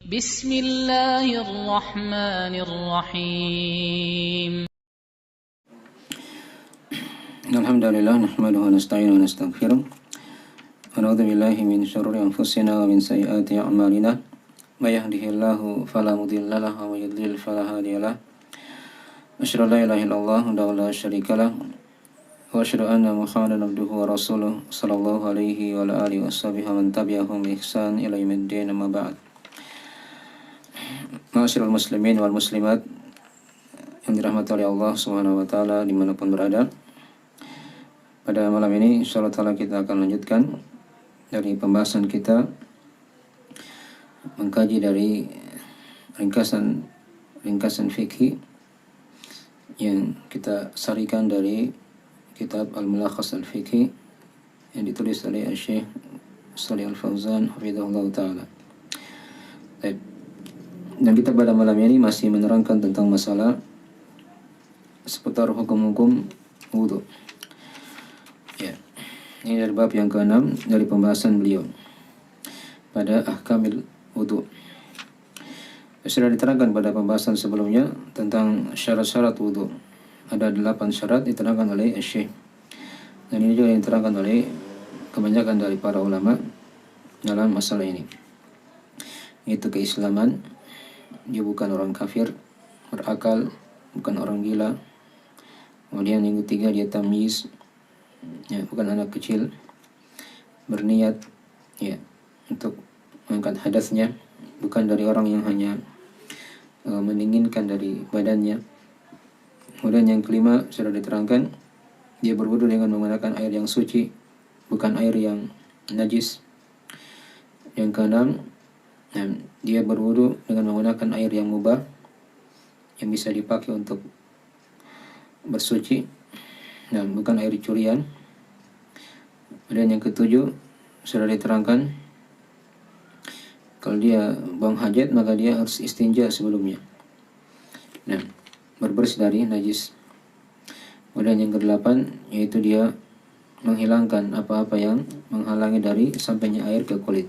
بسم الله الرحمن الرحيم. الحمد لله نحمده ونستعينه ونستغفره ونعوذ بالله من شرور أنفسنا ومن سيئات أعمالنا من يهده الله فلا مضل له ومن يضلل فلا هادي له أشهد أن لا إله إلا الله وحده لا شريك له وأشهد أن محمدا عبده ورسوله صلى الله عليه وعلى آله وصحبه ومن تبعهم بإحسان إلى يوم الدين أما بعد. Ma'asyiral muslimin wal muslimat yang dirahmati oleh Allah Subhanahu wa taala dimanapun berada. Pada malam ini insyaallah taala kita akan lanjutkan dari pembahasan kita mengkaji dari ringkasan fikih yang kita sarikan dari kitab Al-Mulakhas Al-Fiqhi yang ditulis oleh Syekh Shalih Al-Fauzan hafizahullah taala. Baik. Dan kita pada malam ini masih menerangkan tentang masalah seputar hukum-hukum wudu. Ya. Ini dari bab yang ke-6 dari pembahasan beliau pada ahkamil wudu. Sudah diterangkan pada pembahasan sebelumnya tentang syarat-syarat wudu. Ada 8 syarat diterangkan oleh Syekh. Dan ini juga yang diterangkan oleh kebanyakan dari para ulama dalam masalah ini. Yaitu keislaman, dia bukan orang kafir, berakal, bukan orang gila. Kemudian yang ketiga dia tamyiz, ya, bukan anak kecil, berniat ya untuk mengangkat hadasnya, bukan dari orang yang hanya mendinginkan dari badannya. Kemudian yang kelima sudah diterangkan, dia berwudu dengan menggunakan air yang suci, bukan air yang najis. Yang keenam, dia berwudu dengan menggunakan air yang mubah, yang bisa dipakai untuk bersuci, dan bukan air curian. Dan yang ketujuh sudah diterangkan, kalau dia buang hajat maka dia harus istinja sebelumnya, nah, berbersih dari najis. Kemudian yang kedelapan yaitu dia menghilangkan apa-apa yang menghalangi dari sampainya air ke kulit.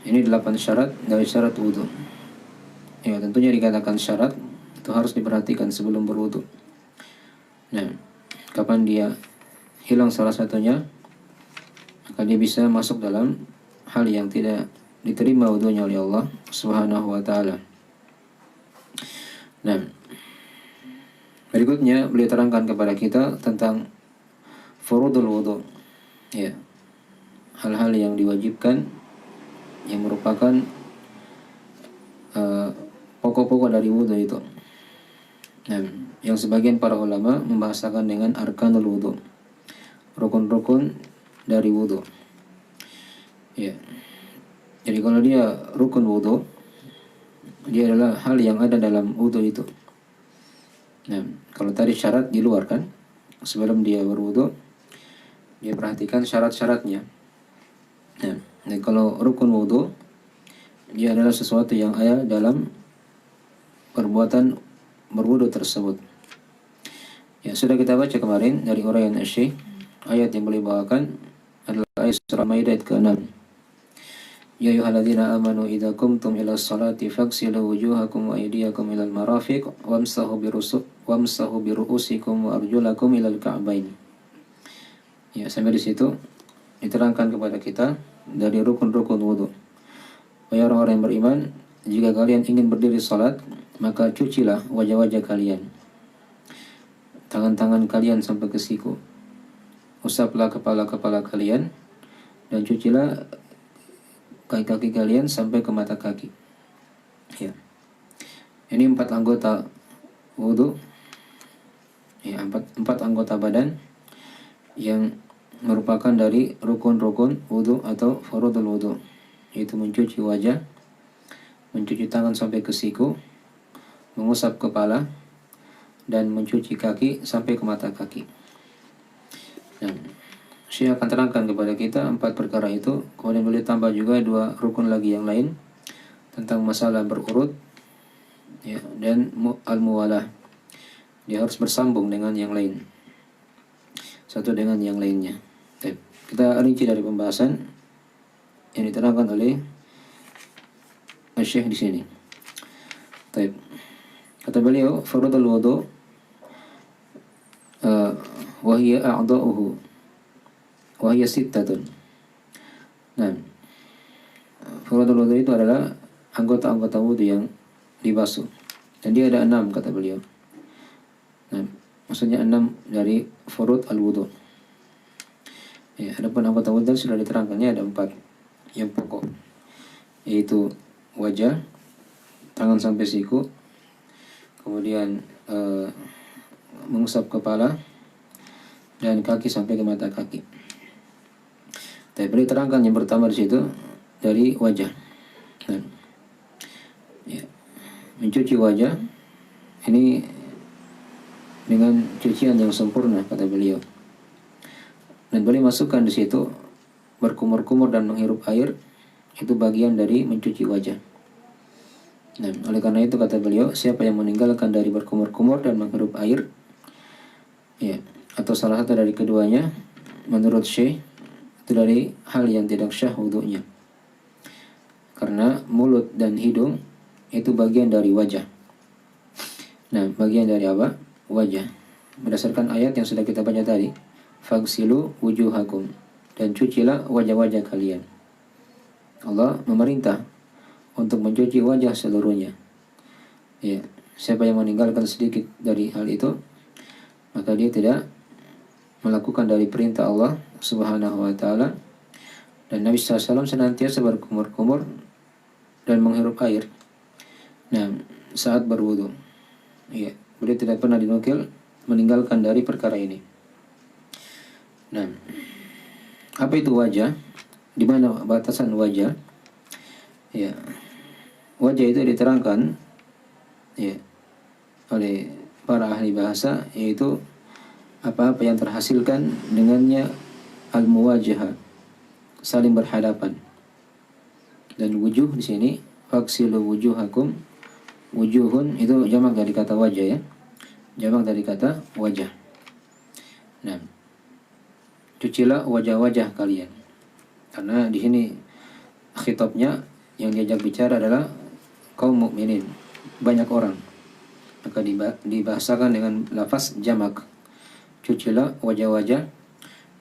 Ini 8 syarat dari syarat wudu. Ya, tentunya dikatakan syarat itu harus diperhatikan sebelum berwudu. Nah, kapan dia hilang salah satunya, maka dia bisa masuk dalam hal yang tidak diterima wudunya oleh Allah Subhanahu wa taala. Nah, berikutnya beliau terangkan kepada kita tentang furudul wudu. Ya. Hal-hal yang diwajibkan yang merupakan pokok-pokok dari wudu itu. Nah, yang sebagian para ulama membahasakan dengan arkanul wudu, rukun-rukun dari wudu. Ya. Jadi kalau dia rukun wudu, dia adalah hal yang ada dalam wudu itu. Nah, kalau tadi syarat di luar kan, sebelum dia berwudu, dia perhatikan syarat-syaratnya. Nah, dan kalau rukun wudu, dia adalah sesuatu yang ada dalam perbuatan berwudu tersebut. Ya, sudah kita baca kemarin dari uraian Syekh, ayat yang boleh bawakan adalah ayat surah Maidah ayat ke-6. Ya ayyuhalladzina amanu idza qumtum ilas salati faghsilu wujuhakum wa aydiyakum ilal marafiq wamsahu biru'usikum wa arjulakum ilal ka'bain. Ya, sampai di situ diterangkan kepada kita dari rukun-rukun wudu. Wahai orang-orang yang beriman, jika kalian ingin berdiri salat, maka cucilah wajah-wajah kalian, tangan-tangan kalian sampai ke siku, usaplah kepala-kepala kalian, dan cucilah kaki-kaki kalian sampai ke mata kaki. Ya. Ini 4 anggota wudu, ya, 4 anggota badan yang merupakan dari rukun-rukun wudu atau fardhul wudu, yaitu mencuci wajah, mencuci tangan sampai ke siku, mengusap kepala, dan mencuci kaki sampai ke mata kaki. Nah, Syekh akan terangkan kepada kita 4 perkara itu. Kemudian boleh tambah juga 2 rukun lagi yang lain tentang masalah berurut, ya, dan al-muwalah. Dia harus bersambung dengan yang lain, satu dengan yang lainnya. Kita rinci dari pembahasan yang diterangkan oleh Syekh di sini. Baik. Kata beliau, fardul wudu wa hiya a'dha'uhu wa hiya sittatun. Nah, fardul wudu itu adalah anggota-anggota wudu yang dibasuh. Dan dia ada 6 kata beliau. Nah, maksudnya 6 dari furud al-wudu. Ya, adapun anggota wudu sudah diterangkannya ada 4 yang pokok, yaitu wajah, tangan sampai siku, kemudian mengusap kepala, dan kaki sampai ke mata kaki. Tapi beliau terangkan yang pertama di situ dari wajah. Nah, ya, mencuci wajah ini dengan cucian yang sempurna kata beliau. Dan beliau masukkan di situ berkumur-kumur dan menghirup air, itu bagian dari mencuci wajah. Nah, oleh karena itu kata beliau, siapa yang meninggalkan dari berkumur-kumur dan menghirup air, ya, atau salah satu dari keduanya, menurut Syekh itu dari hal yang tidak syah wudunya. Karena mulut dan hidung itu bagian dari wajah. Nah, bagian dari apa? Wajah. Berdasarkan ayat yang sudah kita baca tadi, fagsilu wujuhakum, dan cucilah wajah-wajah kalian. Allah memerintah untuk mencuci wajah seluruhnya. Ya, siapa yang meninggalkan sedikit dari hal itu, maka dia tidak melakukan dari perintah Allah Subhanahu wa taala. Dan Nabi SAW senantiasa berkumur-kumur dan menghirup air. Nah, saat berwudu. Ya, beliau tidak pernah dinukil meninggalkan dari perkara ini. Nah, apa itu wajah? Di mana batasan wajah? Ya, wajah itu diterangkan ya oleh para ahli bahasa, yaitu apa-apa yang terhasilkan dengannya al-muwajahah, saling berhadapan. Dan wujuh di sini, faksilu wujuhakum, wujuhun itu jamak dari kata wajah ya, jamak dari kata wajah. Nah, cucilah wajah-wajah kalian. Karena di sini khitabnya yang diajak bicara adalah kaum mukminin, banyak orang. Maka dibahasakan dengan lafaz jamak. Cucilah wajah-wajah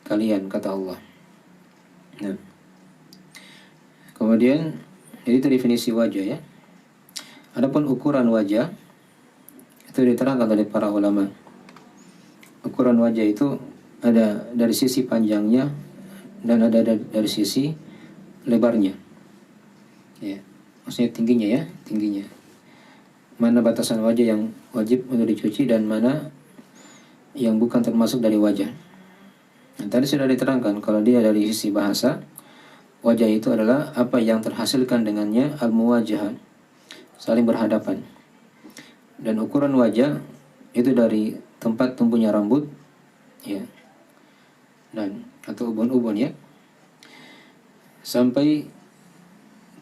kalian kata Allah. Nah, kemudian jadi itu definisi wajah ya. Adapun ukuran wajah itu diterangkan oleh para ulama. Ukuran wajah itu ada dari sisi panjangnya dan ada dari sisi lebarnya. Ya, maksudnya tingginya ya, tingginya. Mana batasan wajah yang wajib untuk dicuci dan mana yang bukan termasuk dari wajah. Nah, tadi sudah diterangkan kalau dia dari sisi bahasa, wajah itu adalah apa yang terhasilkan dengannya al-muwajahah, saling berhadapan. Dan ukuran wajah itu dari tempat tumbuhnya rambut, ya, dan atau ubun-ubun ya, sampai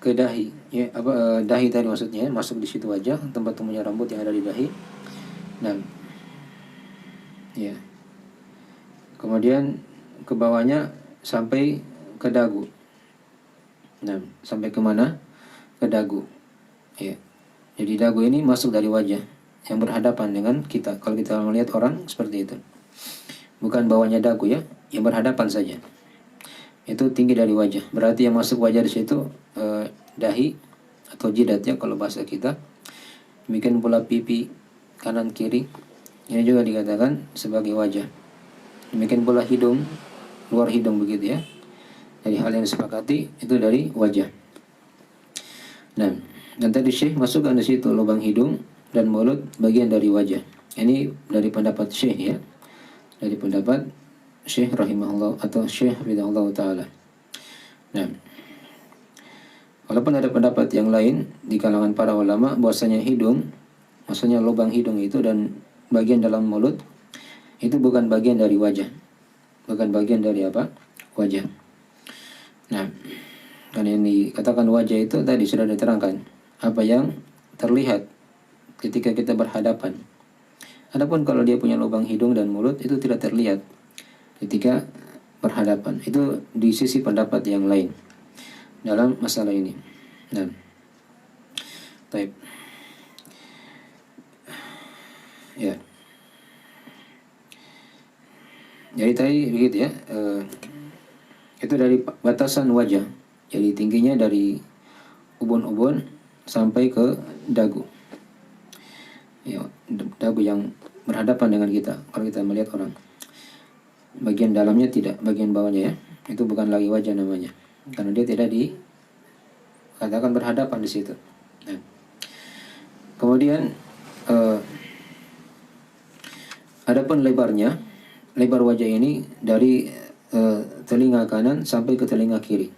ke dahi, ya, dahi tadi maksudnya, masuk di situ wajah, tempat tumbuhnya rambut yang ada di dahi. Nah, ya, kemudian ke bawahnya sampai ke dagu. Nah, sampai ke mana? Ke dagu. Ya, jadi dagu ini masuk dari wajah yang berhadapan dengan kita. Kalau kita melihat orang seperti itu, bukan bawahnya dagu ya, yang berhadapan saja. Itu tinggi dari wajah. Berarti yang masuk wajah di situ dahi atau jidat ya kalau bahasa kita. Demikian pula pipi kanan kiri, ini juga dikatakan sebagai wajah. Demikian pula hidung, luar hidung begitu ya. Dari hal yang disepakati itu dari wajah. Nah, dan tadi Syekh masukkan di situ lubang hidung dan mulut bagian dari wajah. Ini dari pendapat Syekh ya. Dari pendapat Syekh rahimahullah atau Syekh hafizahullah taala. Nah, walaupun ada pendapat yang lain di kalangan para ulama bahwasanya hidung, maksudnya lubang hidung itu dan bagian dalam mulut itu bukan bagian dari wajah. Bukan bagian dari apa? Wajah. Nah, kan yang dikatakan wajah itu tadi sudah diterangkan apa yang terlihat ketika kita berhadapan. Adapun kalau dia punya lubang hidung dan mulut itu tidak terlihat ketika berhadapan. Itu di sisi pendapat yang lain dalam masalah ini. Nah, Taib. Ya. Jadi tadi begitu ya. Itu dari batasan wajah. Jadi tingginya dari ubun-ubun sampai ke dagu. Ya, dagu yang berhadapan dengan kita. Kalau kita melihat orang, bagian dalamnya tidak, bagian bawahnya ya. Itu bukan lagi wajah namanya. Karena dia tidak dikatakan berhadapan di situ. Nah. Kemudian adapun lebarnya, lebar wajah ini dari telinga kanan sampai ke telinga kiri.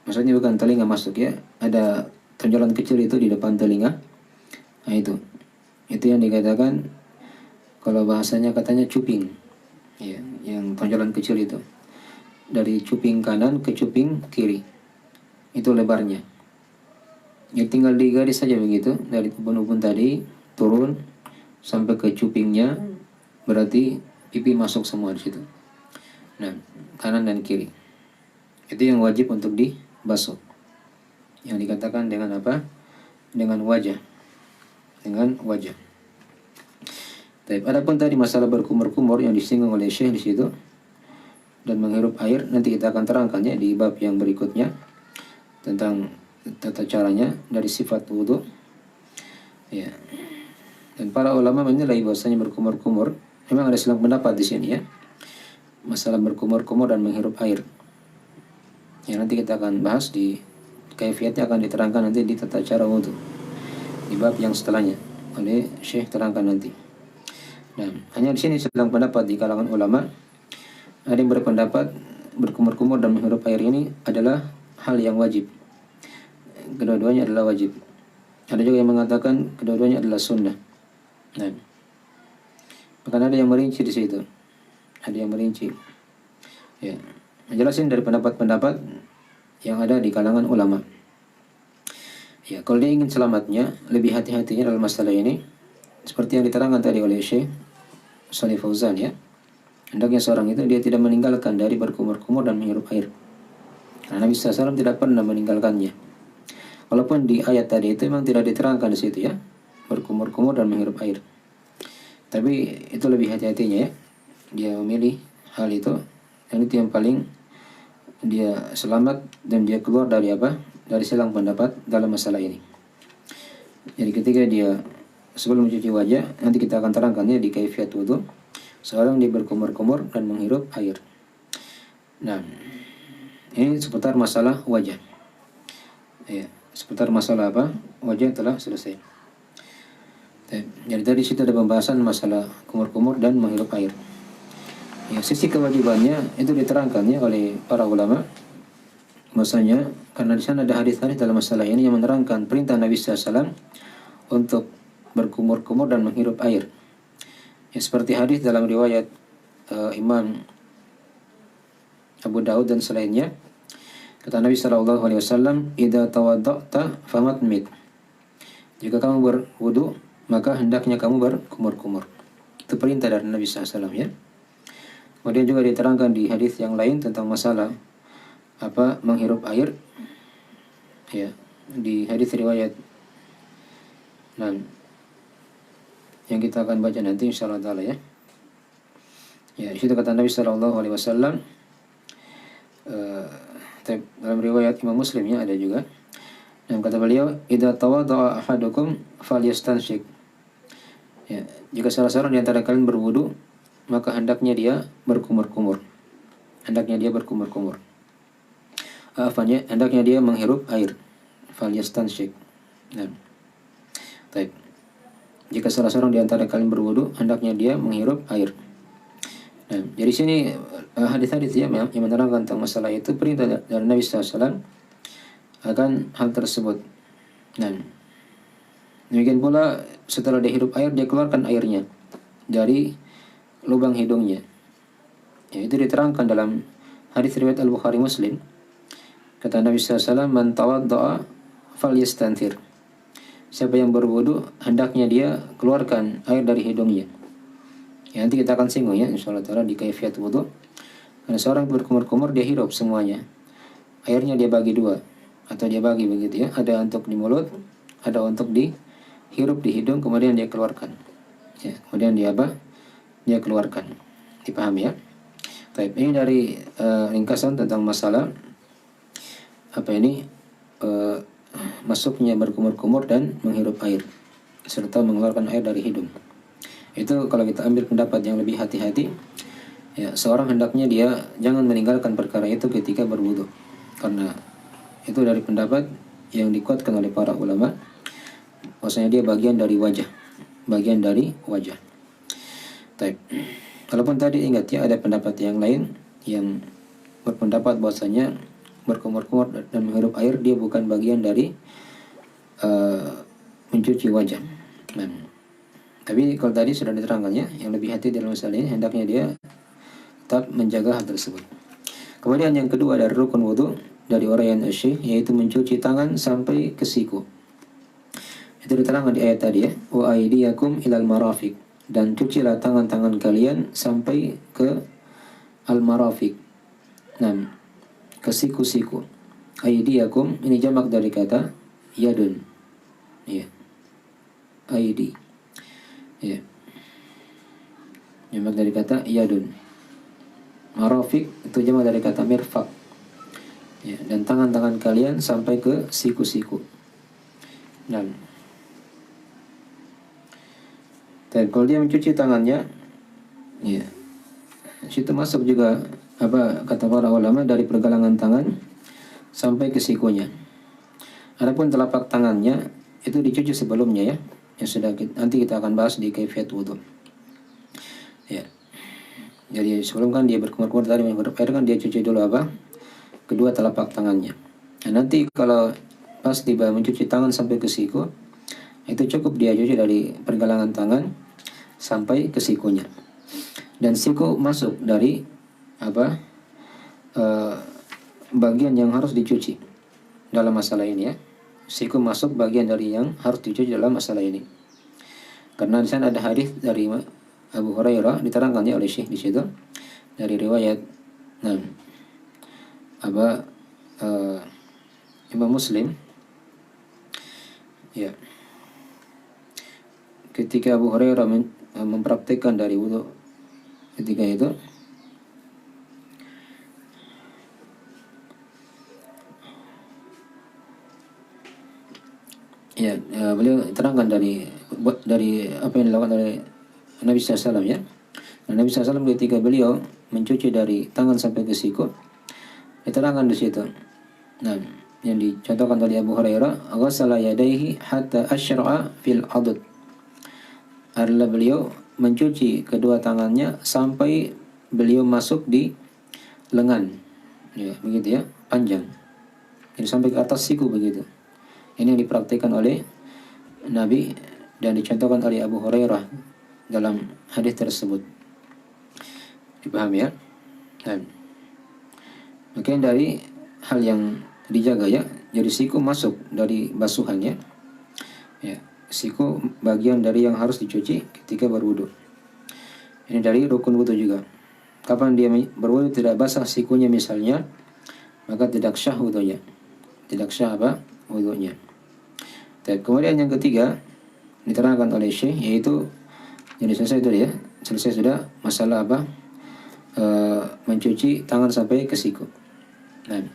Maksudnya bukan telinga masuk ya, ada tonjolan kecil itu di depan telinga. Nah itu yang dikatakan, kalau bahasanya katanya cuping, ya, yang tonjolan kecil itu dari cuping kanan ke cuping kiri, itu lebarnya. Ya tinggal digaris saja begitu, dari ubun-ubun tadi turun sampai ke cupingnya, berarti pipi masuk semua di situ. Nah, kanan dan kiri. Itu yang wajib untuk dibasuh. Yang dikatakan dengan apa? Dengan wajah. Dengan wajah. Tapi adapun tadi masalah berkumur-kumur yang disinggung oleh Syekh di situ dan menghirup air, nanti kita akan terangkannya di bab yang berikutnya tentang tata caranya dari sifat wudu. Ya. Dan para ulama menilai bahwasanya berkumur-kumur, memang ada silang pendapat di sini ya. Masalah berkumur-kumur dan menghirup air. Ya, nanti kita akan bahas di kaifiatnya, akan diterangkan nanti di tata cara wudu di bab yang setelahnya oleh Syekh terangkan nanti. Dan hanya di sini sedang pendapat di kalangan ulama. Ada yang berpendapat berkumur-kumur dan menghirup air ini adalah hal yang wajib. Kedua-duanya adalah wajib. Ada juga yang mengatakan kedua-duanya adalah sunnah. Nah, bahkan ada yang merinci di situ. Ada yang merinci. Ya, menjelaskan dari pendapat-pendapat yang ada di kalangan ulama. Ya, kalau dia ingin selamatnya, lebih hati-hatinya dalam masalah ini, seperti yang diterangkan tadi oleh Syekh Shalih Fauzan ya. Hendaknya seorang itu dia tidak meninggalkan dari berkumur-kumur dan menghirup air. Karena Nabi SAW tidak pernah meninggalkannya. Walaupun di ayat tadi itu memang tidak diterangkan di situ ya, berkumur-kumur dan menghirup air. Tapi itu lebih hati-hatinya ya. Dia memilih hal itu, dan itu yang paling dia selamat dan dia keluar dari apa? Dari silang pendapat dalam masalah ini. Jadi ketika dia sebelum mencuci wajah, nanti kita akan terangkannya di kaifiat wudu. Seorang dia berkumur-kumur dan menghirup air. Nah, ini seputar masalah wajah. Ya, seputar masalah apa? Wajah telah selesai. Jadi dari situ ada pembahasan masalah kumur-kumur dan menghirup air. Ya, sisi kewajibannya itu diterangkannya oleh para ulama. Maksudnya karena di sana ada hadis-hadis dalam masalah ini yang menerangkan perintah Nabi SAW untuk berkumur-kumur dan menghirup air. Ya, seperti hadis dalam riwayat Imam Abu Daud dan selainnya. Kata Nabi SAW, "Idza tawadda'ta famatmid." Jika kamu berwudu, maka hendaknya kamu berkumur-kumur. Itu perintah dari Nabi SAW ya. Kemudian juga diterangkan di hadis yang lain tentang masalah menghirup air. Ya, di hadis riwayat yang kita akan baca nanti insyaallah taala ya. Ya, di situ kata Nabi SAW, dalam riwayat Imam Muslim ya ada juga. Dan kata beliau, "Idza tawadda'a ahadukum falyastanshik." Ya, jika salah seorang di antara kalian berwudu, maka hendaknya dia berkumur-kumur. Hendaknya dia berkumur-kumur. Hendaknya dia menghirup air. Falyastanshik. Nah. Baik. Jika salah seorang di antara kalian berwudu, hendaknya dia menghirup air. Nah, jadi sini hadis-hadis ya yang menerangkan tentang masalah itu, perintah dari Nabi SAW akan hal tersebut. Nah, demikian pula setelah dia hirup air, dia keluarkan airnya dari lubang hidungnya. Ya, itu diterangkan dalam hadis riwayat Al-Bukhari Muslim. Kata Nabi SAW, "Man tawadda'a falyastanthir." Siapa yang berwudu, hendaknya dia keluarkan air dari hidungnya. Ya, nanti kita akan singgung ya insyaallah taala di kaifiat wudu. Karena seorang berkumur-kumur dia hirup semuanya. Airnya dia bagi dua. atau dia bagi begitu ya. Ada untuk di mulut, ada untuk dihirup di hidung, kemudian dia keluarkan. Ya, kemudian dia apa? Dia keluarkan. Dipahami ya? Baik, ini dari ringkasan tentang masalah apa ini masuknya berkumur-kumur dan menghirup air serta mengeluarkan air dari hidung. Itu kalau kita ambil pendapat yang lebih hati-hati, ya seorang hendaknya dia jangan meninggalkan perkara itu ketika berwudu, karena itu dari pendapat yang dikuatkan oleh para ulama, maksudnya dia bagian dari wajah, bagian dari wajah. Baik. Walaupun tadi ingat ya ada pendapat yang lain yang berpendapat bahwasanya berkumur-kumur dan menghirup air dia bukan bagian dari mencuci wajah. Nah, tapi kalau tadi sudah diterangkannya, yang lebih hati dalam masalah ini hendaknya dia tetap menjaga hal tersebut. Kemudian yang kedua dari rukun wudu dari uraian Asy-Syaikh yaitu mencuci tangan sampai ke siku. Itu diterangkan di ayat tadi ya, wa aydiyakum ilal marafiq, dan cucilah tangan-tangan kalian sampai ke al-marafiq. Nah, ke siku-siku. Aydiyakum ini jamak dari kata yadun. Ya. Aidi. Ya. Jamak dari kata yadun. Marafiq itu jamak dari kata mirfaq. Ya, dan tangan-tangan kalian sampai ke siku-siku. Dan kalau dia mencuci tangannya, ya, situ masuk juga apa kata para ulama dari pergelangan tangan sampai ke sikunya. Adapun telapak tangannya itu dicuci sebelumnya ya. Yang sudah nanti kita akan bahas di kaifiyat wudu. Ya. Jadi sebelum kan dia berkumur-kumur tadi menghirup air kan dia cuci dulu apa? Kedua telapak tangannya. Nah, nanti kalau pas tiba mencuci tangan sampai ke siku, itu cukup dia cuci dari pergelangan tangan sampai ke sikunya. Dan siku masuk dari apa? Bagian yang harus dicuci dalam masalah ini ya. Siku masuk bagian dari yang harus dicuci dalam masalah ini. Karena di sana ada hadis dari Abu Hurairah diterangkannya oleh Syekh di situ dari riwayat Imam Muslim ya. Ketika Abu Hurairah mempraktikkan dari wudu ketika itu ya, beliau terangkan dari apa yang dilakukan oleh Nabi SAW ya. Nah, Nabi SAW ketika beliau mencuci dari tangan sampai ke siku, diterangkan di situ. Nah, yang dicontohkan oleh Abu Hurairah, ghassala yadayhi hatta asyra'a fil adud. Adalah beliau mencuci kedua tangannya sampai beliau masuk di lengan. Ya, begitu ya, panjang. Jadi sampai ke atas siku begitu. Ini yang dipraktikkan oleh Nabi dan dicontohkan oleh Abu Hurairah dalam hadis tersebut. Dipahami ya? Dan mungkin dari hal yang dijaga ya, jadi siku masuk dari basuhannya. Ya, siku bagian dari yang harus dicuci ketika berwudu. Ini dari rukun wudu juga. Kapan dia berwudu tidak basah sikunya misalnya, maka tidak syah wudunya. Tidak syah apa? Wudunya. Kemudian yang ketiga diterangkan oleh Syekh yaitu jadi selesai itu ya, selesai sudah masalah apa? Mencuci tangan sampai ke siku. Nah,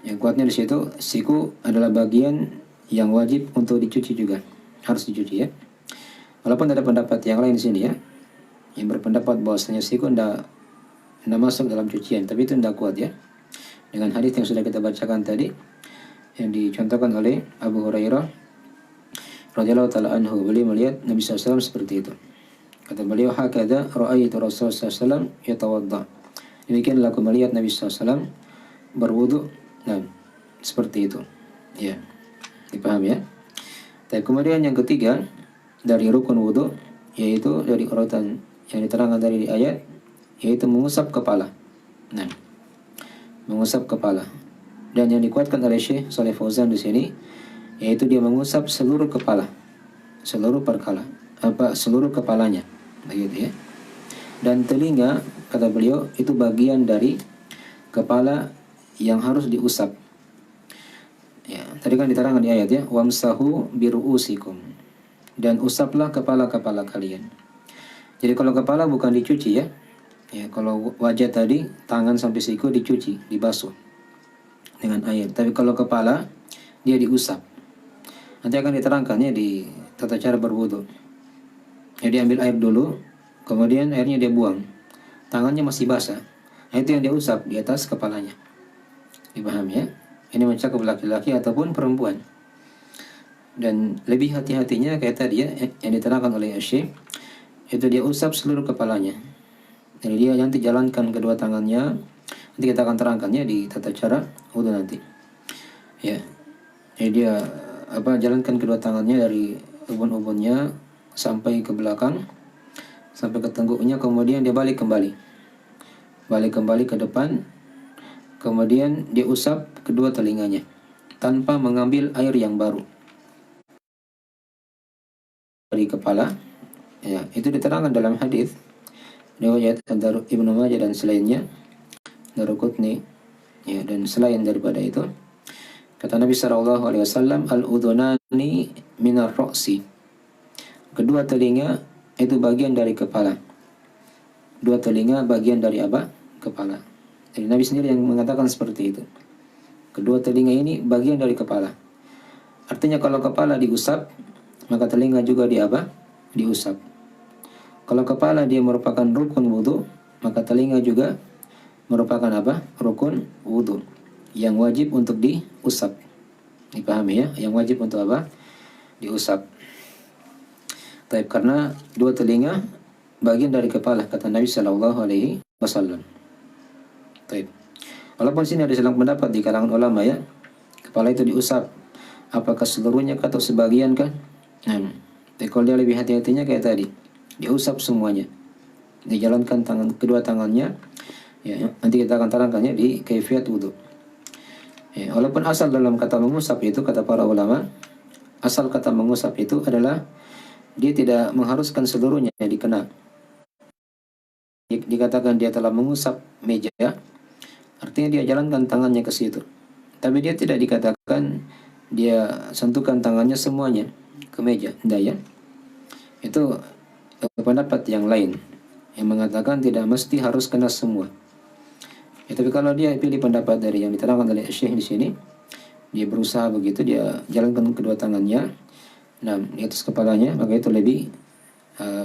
yang kuatnya di situ siku adalah bagian yang wajib untuk dicuci juga, harus dicuci ya. Walaupun ada pendapat yang lain di sini ya, yang berpendapat bahwasanya siku tidak masuk dalam cucian, tapi itu tidak kuat ya. Dengan hadis yang sudah kita bacakan tadi, yang dicontohkan oleh Abu Hurairah radhiyallahu taala anhu, beliau melihat Nabi SAW seperti itu. Kata beliau, hakadha ra'aitu Rasulullah SAW yatawadda. Demikianlah aku melihat Nabi SAW berwudu. Nah, seperti itu. Ya, dipahami ya. Dan kemudian yang ketiga dari rukun wudu yaitu dari urutan yang diterangkan dari ayat, yaitu mengusap kepala. Nah, mengusap kepala. Dan yang dikuatkan oleh Syekh Shalih Fauzan di sini yaitu dia mengusap seluruh kepala, seluruh kepalanya, begitu ya. Dan telinga, kata beliau, itu bagian dari kepala yang harus diusap. Ya, tadi kan diterangkan di ayat ya, wamsahu biruusikum, dan usaplah kepala-kepala kalian. Jadi kalau kepala bukan dicuci ya. Ya, kalau wajah tadi tangan sampai siku dicuci, dibasuh dengan air. Tapi kalau kepala dia diusap. Nanti akan diterangkannya di tata cara berwudu. Jadi ambil air dulu, kemudian airnya dia buang. Tangannya masih basah. Nah, itu yang dia usap di atas kepalanya. Dipahami ya? Ini mencakup laki-laki ataupun perempuan. Dan lebih hati-hatinya kayak tadi ya, yang diterangkan oleh Syekh, itu dia usap seluruh kepalanya. Jadi dia nanti jalankan kedua tangannya. Nanti kita akan terangkannya di tata cara wudu nanti. Ya. Jadi dia jalankan kedua tangannya dari ubun-ubunnya sampai ke belakang, sampai ke tengguknya, kemudian dia balik kembali ke depan, kemudian dia usap kedua telinganya tanpa mengambil air yang baru dari kepala. Ya, itu diterangkan dalam hadis riwayat Ibnu Majah dan selainnya, Daruqutni, ya, dan selain daripada itu, kata Nabi sallallahu alaihi wasallam, al-udhunani minar ra'si. Kedua telinga itu bagian dari kepala. Dua telinga bagian dari apa? Kepala. Jadi Nabi sendiri yang mengatakan seperti itu. Kedua telinga ini bagian dari kepala. Artinya kalau kepala diusap, maka telinga juga diusap. Kalau kepala dia merupakan rukun wudu, maka telinga juga merupakan apa? Rukun wudu yang wajib untuk diusap. Dipahami ya? Yang wajib untuk apa? Diusap. Taib, karena dua telinga bagian dari kepala, kata Nabi Sallallahu Alaihi Wasallam. Taib. Walaupun sini ada selang pendapat di kalangan ulama ya, kepala itu diusap, apakah seluruhnya atau sebagian kan? Tapi kalau dia lebih hati-hatinya kayak tadi, diusap semuanya, dijalankan kedua tangannya. Ya, nanti kita akan terangkannya di kaifiyat wudu. Ya, walaupun asal dalam kata mengusap itu, kata para ulama, asal kata mengusap itu adalah dia tidak mengharuskan seluruhnya dikena. Dikatakan dia telah mengusap meja, artinya dia jalankan tangannya ke situ. Tapi dia tidak dikatakan dia sentuhkan tangannya semuanya ke meja, tidak ya. Itu pendapat yang lain yang mengatakan tidak mesti harus kena semua. Ya, tapi kalau dia pilih pendapat dari yang diterangkan oleh Syekh di sini, dia berusaha begitu, dia jalankan kedua tangannya, di atas kepalanya, maka itu lebih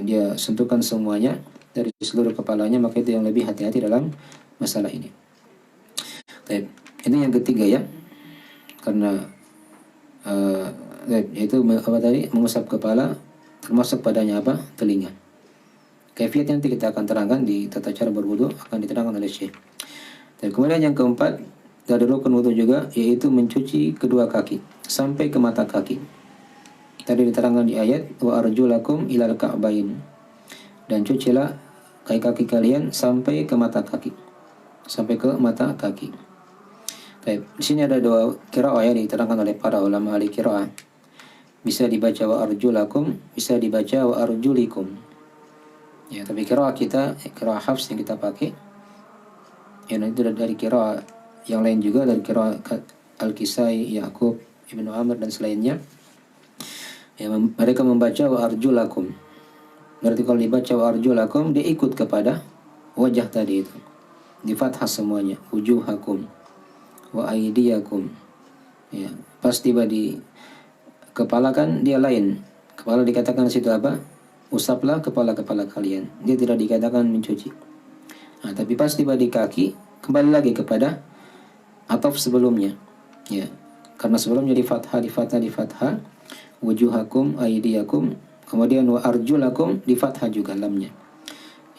dia sentuhkan semuanya dari seluruh kepalanya, maka itu yang lebih hati-hati dalam masalah ini. Baik, ini yang ketiga ya, karena itu apa tadi, mengusap kepala termasuk padanya apa? Telinga. Kaifiyat nanti kita akan terangkan di tata cara berwudu, akan diterangkan oleh Syekh. Dan kemudian yang keempat dari rukun wudu juga, yaitu mencuci kedua kaki sampai ke mata kaki. Tadi diterangkan di ayat, wa arjulakum ilal ka'bain, dan cucilah kaki kalian sampai ke mata kaki, sampai ke mata kaki. Baik, di sini ada dua qiraah yang diterangkan oleh para ulama ahli qiraah. Bisa dibaca wa arjulakum, bisa dibaca wa arjulikum. Ya, tapi qiraah kita, qiraah Hafs yang kita pakai, ya, itu dari qiraah yang lain juga, dari qiraah Al-Kisai, Yaqub, Ibnu Amr dan selainnya. Ya, mereka membaca wa arjulakum. Berarti kalau dibaca wa arjulakum, dia ikut kepada wajah tadi itu, di fathah semuanya, wujuhakum wa aidiyakum. Ya, pas tiba di kepala kan dia lain. Kepala dikatakan situ apa? Usaplah kepala-kepala kalian. Dia tidak dikatakan mencuci. Nah, tapi pas tiba di kaki, kembali lagi kepada ataf sebelumnya. Ya, karena sebelumnya di fathah, wujuhakum aidiyakum, kemudian wa arjulakum di fathah juga lamnya.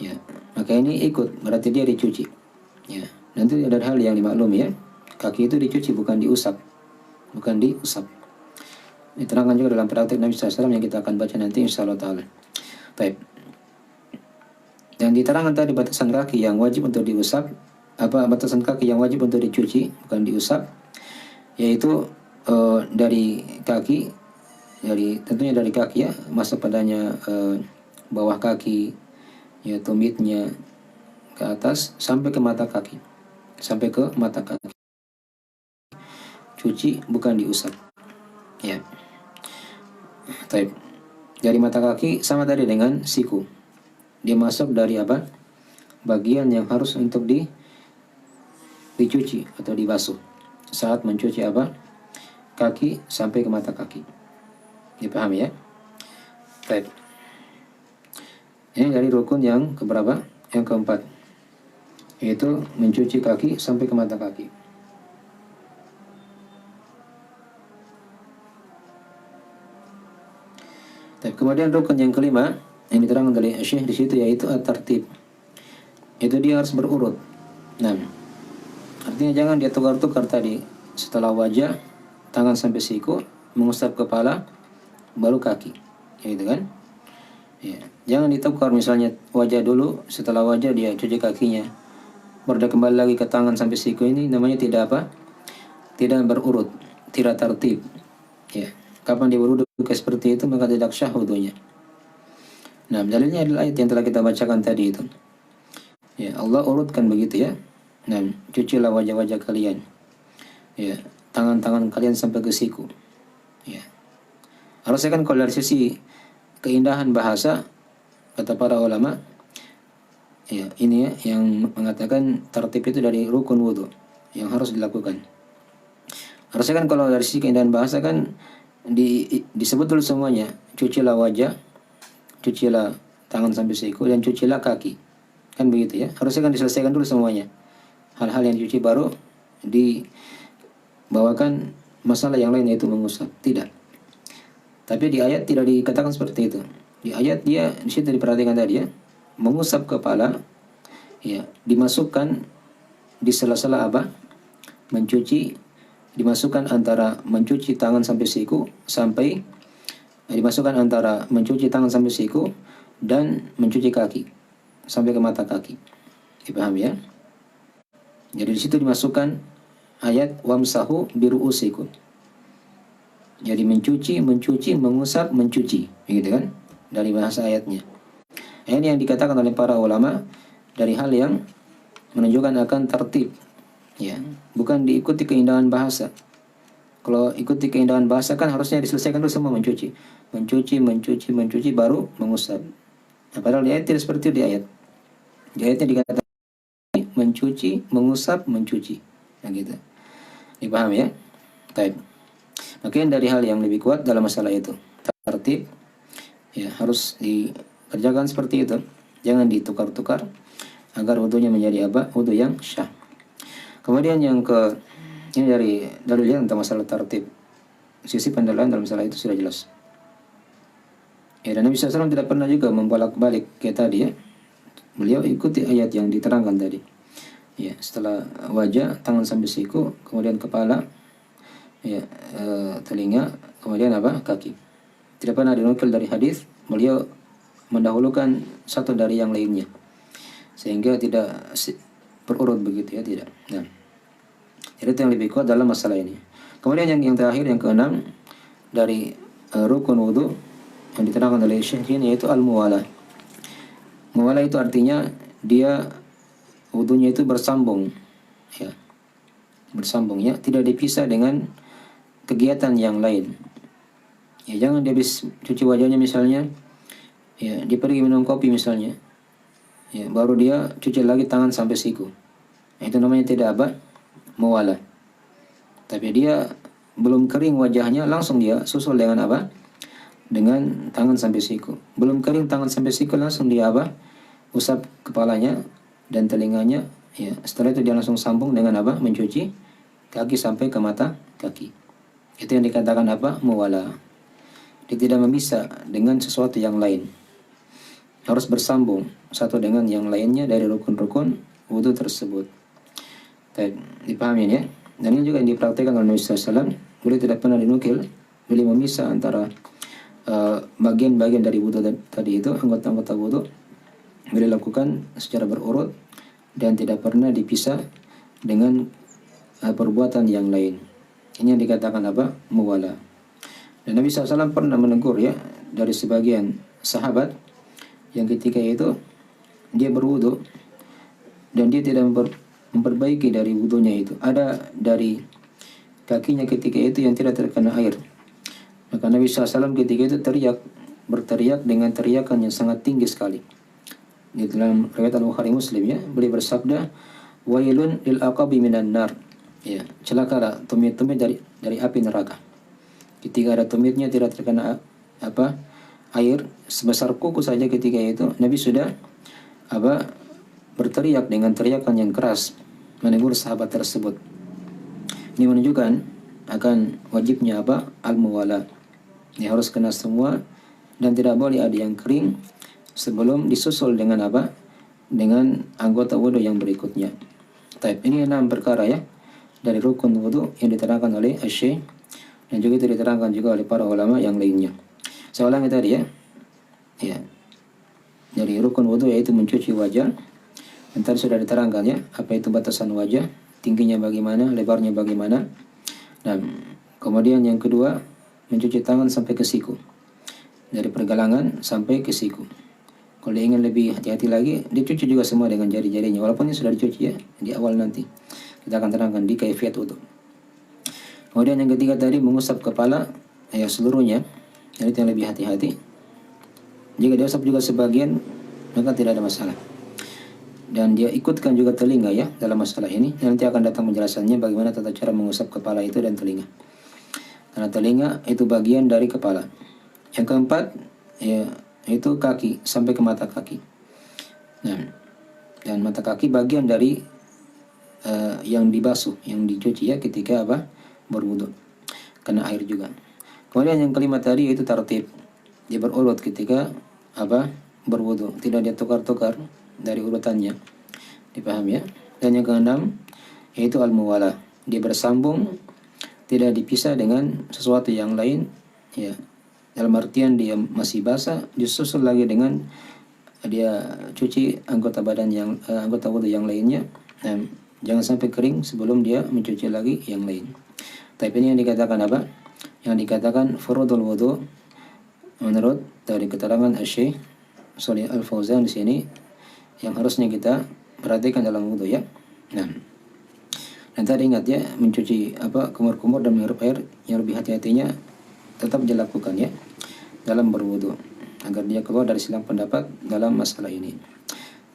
Ya, maka ini ikut, berarti dia dicuci. Ya, nanti ada hal yang dimaklumi ya. Kaki itu dicuci, bukan diusap. Diterangkan juga dalam praktik Nabi SAW yang kita akan baca nanti insyaallah ta'ala. Baik. Dan diterangkan tadi batasan kaki yang wajib untuk diusap, batasan kaki yang wajib untuk dicuci, bukan diusap, yaitu dari kaki, tentunya dari kaki ya, masuk padanya bawah kaki, ya, tumitnya ke atas sampai ke mata kaki, dicuci, bukan diusap. Ya. Taib. Dari mata kaki sama tadi dengan siku. Dia masuk dari apa? Bagian yang harus untuk dicuci atau dibasuh. Saat mencuci apa? Kaki sampai ke mata kaki. Dipahami ya? Taib. Ini dari rukun yang keberapa? Yang keempat, yaitu mencuci kaki sampai ke mata kaki. Kemudian rukun yang kelima yang diterangkan oleh Syekh di situ yaitu at-tartib. Itu dia harus berurut. Nah, artinya jangan dia tukar-tukar tadi. Setelah wajah, tangan sampai siku, mengusap kepala, baru kaki. Ya, gitu kan? Ya. Jangan ditukar misalnya wajah dulu, setelah wajah dia cuci kakinya. Baru dia kembali lagi ke tangan sampai siku, ini namanya tidak apa? Tidak berurut, tidak tertib. Ya. Kapan dia berwudu kayak seperti itu maka tidak syah wudunya. Nah, dalilnya adalah ayat yang telah kita bacakan tadi itu. Ya, Allah urutkan begitu ya. Nah, cucilah wajah-wajah kalian. Ya, tangan-tangan kalian sampai ke siku. Ya. Harusnya kan kalau dari sisi keindahan bahasa kata para ulama, ya ini ya yang mengatakan tertib itu dari rukun wudu yang harus dilakukan. Harusnya kan kalau dari sisi keindahan bahasa kan disebut dulu semuanya, cucilah wajah, cucilah tangan sampai siku, dan cucilah kaki. Kan begitu ya. Harusnya kan diselesaikan dulu semuanya. Hal-hal yang dicuci baru dibawakan masalah yang lain yaitu mengusap. Tidak. Tapi di ayat tidak dikatakan seperti itu. Di ayat dia di situ diperhatikan tadi ya, mengusap kepala ya, dimasukkan di sela-sela apa? Mencuci, dimasukkan antara mencuci tangan sampai siku sampai dimasukkan antara mencuci tangan sampai siku dan mencuci kaki sampai ke mata kaki. Dipahami ya? Jadi di situ dimasukkan ayat wamsahu biruusikum. Jadi mencuci, mengusap, mencuci, begitu kan? Dari bahasa ayatnya. Ini yang dikatakan oleh para ulama dari hal yang menunjukkan akan tertib. Ya, bukan diikuti keindahan bahasa. Kalau ikuti keindahan bahasa kan harusnya diselesaikan dulu semua mencuci baru mengusap. Nah, padahal di ayat tidak seperti itu di ayat. Di ayatnya dikatakan mencuci, mengusap, mencuci. Nah, gitu. Dipahami ya? Baik. Mungkin dari hal yang lebih kuat dalam masalah itu, tertib ya harus dikerjakan seperti itu. Jangan ditukar-tukar agar wudunya menjadi apa? Wudu yang syah. Kemudian yang ini dari dalilnya tentang masalah tertib. Sisi pendalilan dalam masalah itu sudah jelas. Ya, dan Nabi SAW tidak pernah juga membolak-balik kayak tadi ya. Beliau ikuti ayat yang diterangkan tadi. Ya, setelah wajah, tangan sampai siku, kemudian kepala, ya, telinga, kemudian apa? Kaki. Tidak pernah dinukil dari hadis beliau mendahulukan satu dari yang lainnya. Sehingga tidak berurut begitu ya, tidak. Nah, jadi itu yang lebih kuat dalam masalah ini. Kemudian yang terakhir, yang keenam dari rukun wudu yang diterangkan oleh Syekh ini yaitu al-muwalah. Muwalah itu artinya dia wudunya itu bersambung, ya, bersambung ya, tidak dipisah dengan kegiatan yang lain. Ya, jangan dia habis cuci wajahnya misalnya, ya, dia pergi minum kopi misalnya, ya, baru dia cuci lagi tangan sampai siku. Nah, itu namanya tidak apa? Muwalah. Tapi dia belum kering wajahnya, langsung dia susul dengan apa? Dengan tangan sampai siku. Belum kering tangan sampai siku, langsung dia apa? Usap kepalanya dan telinganya. Ya, setelah itu dia langsung sambung dengan apa? Mencuci kaki sampai ke mata kaki. Itu yang dikatakan apa? Muwalah. Dia tidak memisah dengan sesuatu yang lain. Harus bersambung satu dengan yang lainnya dari rukun-rukun wudu tersebut. Dipahami ya? Dan ini juga yang dipraktikkan oleh Nabi SAW. Beliau tidak pernah dinukil beliau memisah antara bagian-bagian dari wudu tadi itu, anggota-anggota wudu beliau lakukan secara berurut dan tidak pernah dipisah dengan perbuatan yang lain. Ini yang dikatakan apa? Muwalah. Dan Nabi SAW pernah menegur ya dari sebagian sahabat yang ketika itu dia berwudu dan dia tidak memperbaiki dari wudunya itu. Ada dari kakinya ketika itu yang tidak terkena air. Maka Nabi SAW ketika itu berteriak dengan teriakan yang sangat tinggi sekali. Di dalam riwayat Al-Bukhari Muslim ya, beliau bersabda, "Wailun lil aqabi minan nar." Ya, celakalah tumit-tumit dari api neraka. Ketika ada tumitnya tidak terkena air sebesar kuku saja, ketika itu Nabi sudah berteriak dengan teriakan yang keras menegur sahabat tersebut. Ini menunjukkan akan wajibnya al-muwala. Ini harus kena semua dan tidak boleh ada yang kering sebelum disusul dengan dengan anggota wudu yang berikutnya. Ini 6 perkara ya dari rukun wudu yang diterangkan oleh Asy-Syaikh dan juga itu diterangkan juga oleh para ulama yang lainnya. Saya ulangi tadi ya. Ya. Dari rukun wudu yaitu mencuci wajah. Dan tadi sudah diterangkan ya, apa itu batasan wajah, tingginya bagaimana, lebarnya bagaimana. Dan kemudian yang kedua, mencuci tangan sampai ke siku. Dari pergelangan sampai ke siku. Kalau ingin lebih hati-hati lagi, dicuci juga semua dengan jari-jarinya. Walaupun ini sudah dicuci ya, di awal nanti. Kita akan terangkan di kaifiyat wudu. Kemudian yang ketiga tadi, mengusap kepala, ya seluruhnya. Jadi yang lebih hati-hati. Jika diusap juga sebagian, maka tidak ada masalah. Dan dia ikutkan juga telinga ya dalam masalah ini. Nanti akan datang penjelasannya bagaimana tata cara mengusap kepala itu dan telinga. Karena telinga itu bagian dari kepala. Yang keempat ya itu kaki sampai ke mata kaki. Nah, dan mata kaki bagian dari yang dibasuh, yang dicuci ya ketika berwudu. Kena air juga. Kemudian yang kelima tadi yaitu tartib. Dia berurut ketika berwudu, tidak dia tukar-tukar dari urutannya. Dipahami ya? Dan yang keenam yaitu al-muwala. Dia bersambung, tidak dipisah dengan sesuatu yang lain ya. Dalam artian dia masih basah, disusul lagi dengan dia cuci anggota wudu yang lainnya. Jangan sampai kering sebelum dia mencuci lagi yang lain. Tapi ini yang dikatakan Yang dikatakan furudul wudu menurut dari keterangan Asy-Syaikh Shalih Al-Fauzan di sini yang harusnya kita perhatikan dalam wudu ya. Nah, dan tadi ingat ya, mencuci kumur-kumur dan menghirup air yang lebih hati-hatinya tetap dilakukan ya dalam berwudu agar dia keluar dari silang pendapat dalam masalah ini.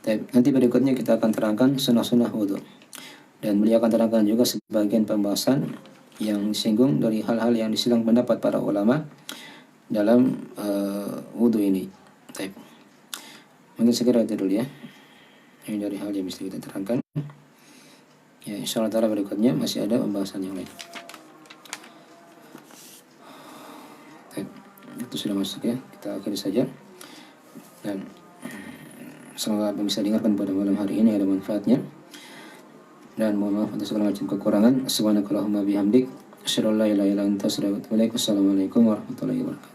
Nanti berikutnya kita akan terangkan sunnah-sunnah wudu dan beliau akan terangkan juga sebagian pembahasan yang disinggung dari hal-hal yang disilang pendapat para ulama dalam wudu ini. Mungkin segera itu dulu ya. Ini dari hal yang bisa kita terangkan. Ya, insyaallah taala berikutnya masih ada pembahasan yang lain. Itu sudah masuk ya. Kita akhiri saja. Dan semoga apa bisa dengarkan pada malam hari ini ada manfaatnya. Dan mohon maaf atas segala macam kekurangan. Subhanakallahumma bihamdik, asyhadu an la ilaha illa anta, astaghfiruka wa atubu ilaik. Wassalamualaikum warahmatullahi wabarakatuh.